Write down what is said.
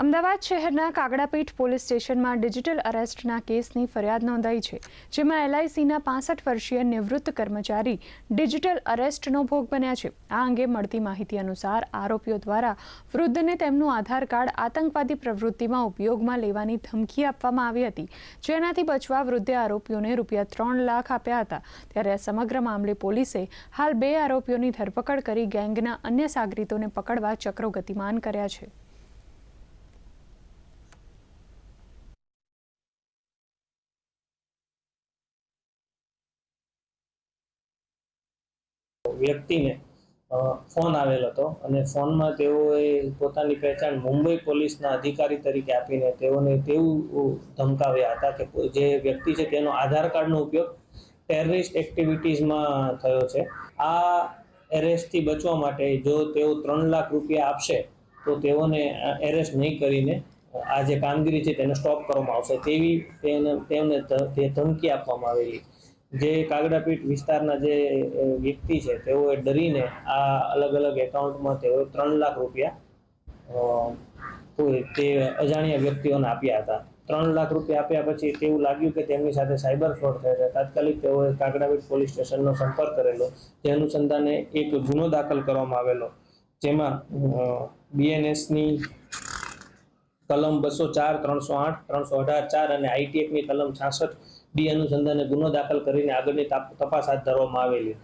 અમદાવાદ શહેરના કાગડાપીઠ પોલીસ સ્ટેશનમાં ડિજિટલ અરેસ્ટના કેસની ફરિયાદ નોંધાઈ છે, જેમાં એલઆઈસીના 65 વર્ષીય નિવૃત્ત કર્મચારી ડિજિટલ અરેસ્ટનો ભોગ બન્યા છે। આ અંગે મળતી માહિતી અનુસાર આરોપીઓ દ્વારા વૃદ્ધને તેમનું આધાર કાર્ડ આતંકવાદી પ્રવૃત્તિમાં ઉપયોગમાં લેવાની ધમકી આપવામાં આવી હતી, જેનાથી બચવા વૃદ્ધે આરોપીઓને ₹3 લાખ આપ્યા હતા। ત્યારે આ સમગ્ર મામલે પોલીસે હાલ 2 આરોપીઓની ધરપકડ કરી ગેંગના અન્ય સાગરીતોને પકડવા ચક્રો ગતિમાન કર્યા છે। વ્યક્તિને ફોન આવેલો હતો અને ફોનમાં તેઓએ પોતાની પહેચાન મુંબઈ પોલીસના અધિકારી તરીકે આપીને તેઓને તેવું ધમકાવ્યા હતા કે જે વ્યક્તિ છે તેનો આધાર કાર્ડનો ઉપયોગ ટેરરિસ્ટ એક્ટિવિટીઝમાં થયો છે। આ એરેસ્ટથી બચવા માટે જો તેઓ ₹3 લાખ આપશે તો તેઓને એરેસ્ટ નહીં કરીને આ જે કામગીરી છે તેને સ્ટોપ કરવામાં આવશે તેવી તેમને ધમકી આપવામાં આવેલી। જે કાગડાપીઠ વિસ્તારના જે વ્યક્તિ છે તેઓએ ડરીને આ અલગ અલગ એકાઉન્ટમાં તેઓએ ₹3 લાખ તે અજાણ્યા વ્યક્તિઓને આપ્યા હતા। ₹3 લાખ આપ્યા પછી તેવું લાગ્યું કે તેમની સાથે સાયબર ફ્રોડ થયો છે। તાત્કાલિક તેઓએ કાગડાપીઠ પોલીસ સ્ટેશનનો સંપર્ક કરેલો, જે અનુસંધાને એક ગુનો દાખલ કરવામાં આવેલો, જેમાં બીએનએસની કલમ 204, 308, 318(4) અને આઈટી એક્ટની કલમ 66D અનુસંધાને ગુનો દાખલ કરીને આગળની તપાસ હાથ ધરવામાં આવેલી।